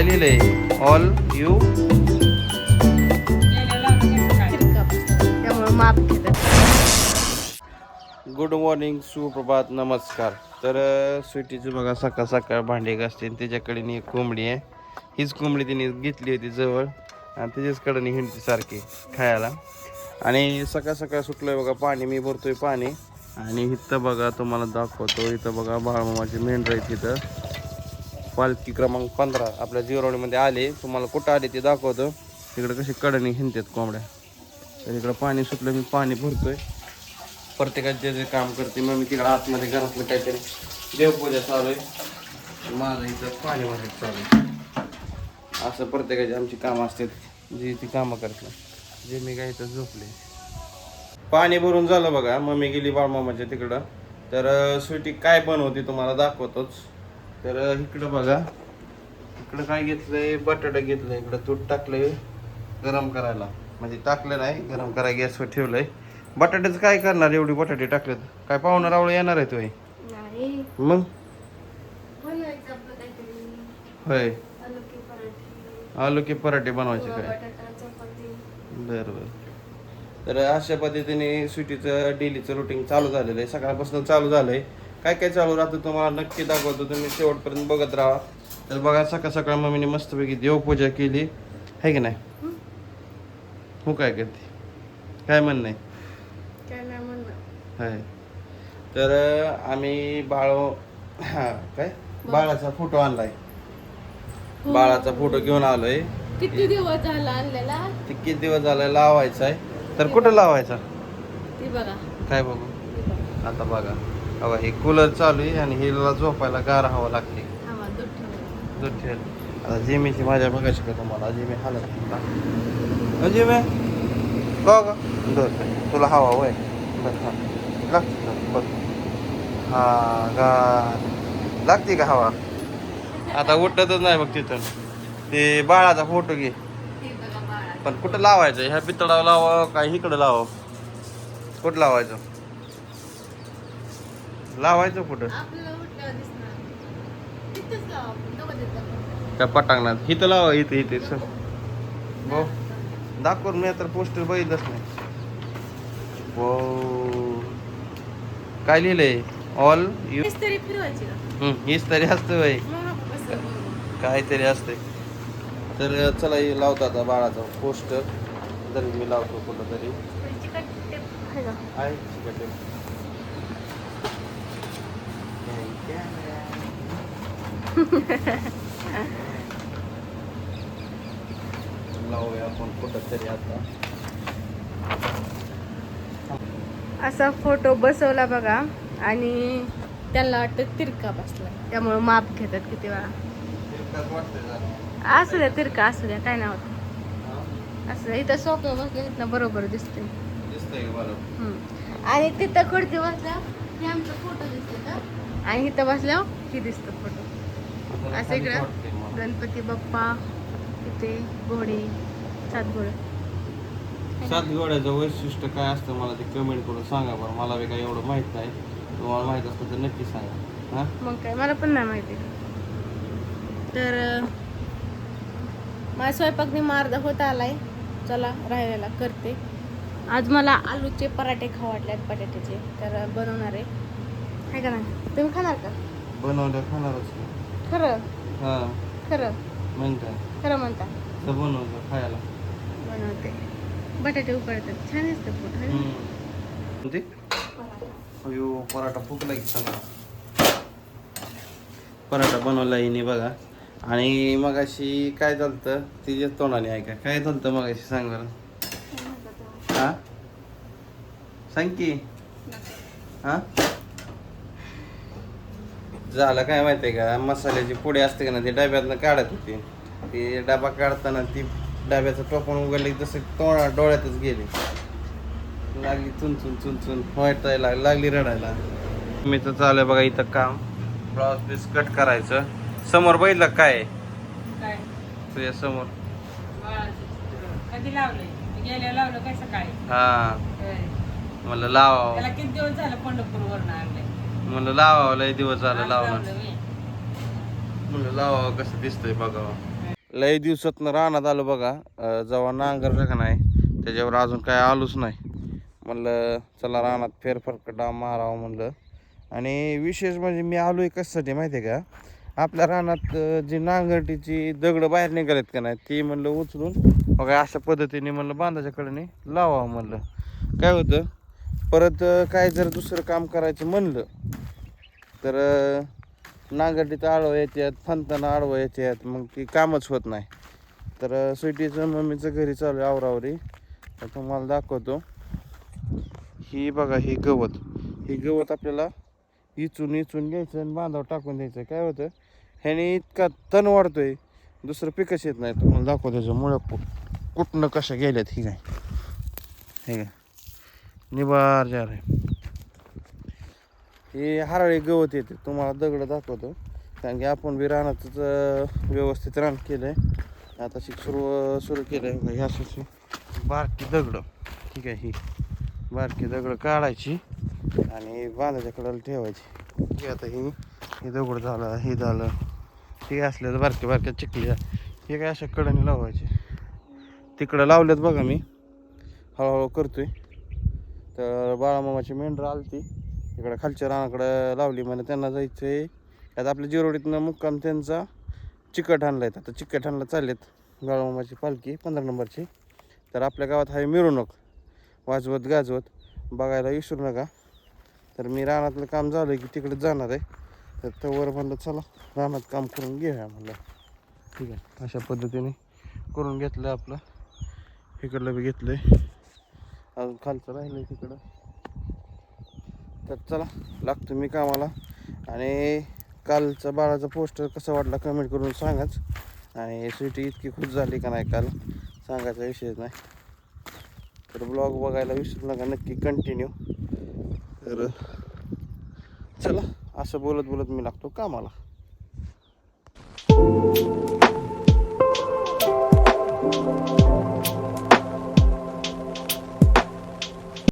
काय लिहिलंय? All you त्यामुळे माप घेतात. गुड मॉर्निंग, सुप्रभात, नमस्कार. तर स्वीटीचं बघा सकाळ सकाळ भांडे घासते. त्याच्याकडे एक कोंबडी आहे. हीच कोंबडी तिने घेतली होती जवळ आणि त्याच्याचकडे हिंडती सारखी खायला. आणि सकाळ सकाळ सुटलोय बघा पाणी, मी भरतोय पाणी. आणि इथं बघा तुम्हाला दाखवतो, इथं बघा बाळमामाची मेंढर आहेत. इथं पालखी क्रमांक 15 आपल्या जिरोणीमध्ये आले. तुम्हाला कुठं आले ते दाखवतो. तिकडे कशी कडणी हिंडतात कोंबड्या. तर इकडं पाणी सुटलं, मी पाणी भरतोय. प्रत्येकाचे जे काम करते मग मी तिकडे आतमध्ये घरातलं काहीतरी देवपूजा चालू आहे. माझं इथं पाणी भरायचं चालू आहे. असं प्रत्येकाची आमची कामं असतात, जी ती कामं करतात. जे मी काय इथं झोपले. पाणी भरून झालं बघा. मम्मी गेली बाळमामाच्या तिकडं. तर स्वीटी काय बनवते तुम्हाला दाखवतोच. तर इकडं बघा, इकडं काय घेतलंय, बटाटा घेतलंय. इकडं तूप टाकलंय गरम करायला, म्हणजे टाकलं नाही, गरम करायला गॅसवर ठेवलंय. बटाट्याचं काय करणार, एवढी बटाटे टाकलेत? काय पाहुणा रावळे येणार आहे तुम्ही? मग होय, आलू के पराठे बनवायचे काय? बरं बरं. तर अशा पद्धतीने स्वीटीचं डेलीचं रुटीन चालू झालेलं आहे. सकाळपासून चालू झालंय. काय काय चालू राहतं तुम्हाला नक्की दाखवतो, तुम्ही शेवटपर्यंत बघत राहा. तर बघा, सकाळ सकाळ मम्मीने मस्तपैकी देवपूजा केली आहे की नाही? हो, काय करते, काय म्हणणं आहे? आहे. तर आम्ही काय बाळाचा फोटो आणलाय. बाळाचा फोटो घेऊन आलोय. किती दिवस झाला आणलेला? ते किती दिवस झाला लावायचा आहे. तर कुठं लावायचा ती बघा, काय बघू आता. बघा बघा, हे कूलर चालू आहे आणि हिला झोपायला गार हवा लागते. दूध ठेव. आता जिमीची माझ्या बघायची का तुम्हाला? जिमी हालत जिमे बघ तुला हवा वय बघ. हा, गार लागते का हवा? आता उठतच नाही बघ तिथून. ते बाळाचा फोटो घे. पण कुठं लावायचं? ह्या पितळावर लावावं काय इकडं लावावं? कुठं लावायचं? लावायचं कुठं? काय पटांगणात इथं लावा. इथे सर हो, दाखवून मी तर पोस्टर बघितलंच नाही. हो, काय लिहिलंय? All you. हीच तरी असतं बाई, काहीतरी असते. तर चला, हे लावतो आता बाळाचा पोस्टर. तरी मी लावतो कुठं तरी आहे. लावूया आपण कुठं तरी आता. असा फोटो बसवला बघा. आणि त्यांना वाटतं तिरका बसला, त्यामुळे माप घेतात किती वेळा. असू द्या, तिरका असू द्या, काय नाही होत. असं इथं सोपं बसले ना, बरोबर दिसते. आणि तिथं खुर्ची बसल्यावर हे आमचा फोटो दिसतो का, आणि इथं बसल्यावर ही दिसतो फोटो. असं इकडं गणपती बाप्पा, इथे घोडे, 7 घोडे. 7 घोड्याचं वैशिष्ट्य काय असतं मला ते कमेंट करून सांगा बरं. मला बी काय एवढं माहित नाही. तुम्हाला माहित असतं तर नक्की सांगा. हा, मग काय, मला पण नाही माहिती. तर माझ्या स्वयंपाक अर्धा होत आलाय. चला, राहिलेला करते. आज मला आलूचे पराठे खाऊ वाटल्यात, बटाट्याचे. तर बनवणार आहे का नाही? तुम्ही खाणार का? बनवलं खाणारच. खरं? हा, खरं म्हणता खरं म्हणता? तर बनवलं खायला. बनवते. बटाटे उकडतात, छान असतं पोट. अयो, पराठा फुकला की सगळा. पराठा बनवला हिने बघा. आणि मगाशी काय झालं तिच्या तोंडाने ऐका, काय झालं मगाशी सांग बरं. हा, सांग की. हा, झालं काय माहितीये का, मसाल्याची पुडी असते का ना, ती डब्यातनं काढत होती. ती डबा काढताना ती डब्याचं टोपण उघडली, तसं डोळ्यातच गेली. लागली चुन व्हायला लागली रडायला. मी तर चालू बघा इथं काम, ब्लाउज पीस कट करायचं. समोर बघितलं काय तुझ्या समोर? कधी लावलंय? गेल्या लावलं काय सकाळी? हा, म्हणलं लावावं. त्याला किती दिवस झालं पंढरपूर वरून आणलंय? म्हणलं लावावं, लय दिवस झालं आज लावलं. लावलं मी. म्हणलं लावावं, कसं दिसतंय बघावं. लय दिवसातनं रानात आलो बघा. जेव्हा नांगरला का नाही त्याच्यावर अजून काय आलोच नाही. म्हणलं चला रानात फेरफटका मारावं म्हणलं. आणि विशेष म्हणजे मी आलो आहे कशासाठी माहिती आहे का, आपल्या रानात जी नांगरटीची दगडं बाहेर निघालेत का नाही ती म्हणलं उचलून बघा अशा पद्धतीने म्हणलं बांधाच्या कडेने लावावं म्हणलं. काय होतं परत काय जर दुसरं काम करायचं म्हणलं तर नांगरटीत आडवं येतात, फणताना आडवं येतात, मग ती कामच होत नाही. तर स्वीटीचं मम्मीचं घरी चालू आहे आवरावरी. तर तुम्हाला दाखवतो. ही बघा ही गवत आपल्याला इचून घ्यायचं आणि बांधावर टाकून द्यायचं. काय होतं ह्याने इतका तण वाढतोय दुसरं पिकच येत नाही. तुम्हाला दाखवतो त्याचं मुळं कुठनं कशा गेल्यात. ही काय हे काय निबार जार आहे. हे हराळी गवत येते. तुम्हाला दगड दाखवतो कारण की आपण बी रानातच व्यवस्थित रान केलं आहे. आता सुरू केलं आहे. ह्या अशी बारकी दगडं ठीक आहे. ही बारकी दगडं काढायची आणि बांधाच्या कडेला ठेवायची. ठीक आहे. आता ही दगड झालं हे झालं ठीक आहे. असल्या तर बारक्या चिखल्या हे काय अशा कडेने लावायचे. तिकडं लावल्यात बघा मी हळूहळू करतोय. तर बाळामामाची मेंढरं आली ती इकडं खालच्या रानाकडं लावली. म्हणजे त्यांना जायचं आहे. आता आपल्या जिरोडीतनं मुक्काम त्यांचा चिकटहानला आहेत. आता चिकटहानला चाललेत बाळामामाची पालखी 15 नंबरची. तर आपल्या गावात आहे मिरवणूक वाजवत गाजवत बघायला विसरू नका. तर मी रानातलं काम झालं की तिकडे जाणार आहे. तर तवर म्हणलं चला रानात काम करून घेऊया म्हणलं. ठीक आहे. अशा पद्धतीने करून घेतलं आपलं. इकडलं बी घेतलं आहे. अजून खालचं राहिलं आहे तिकडं. तर चला लागतो मी कामाला. आणि कालचा बाळाचा पोस्टर कसा वाटला कमेंट करून सांगाच. आणि स्वीटी इतकी खुश झाली का नाही काल सांगायचा विषयच नाही. तर ब्लॉग बघायला विसरू नका नक्की कंटिन्यू. तर चला असं बोलत मी लागतो कामाला.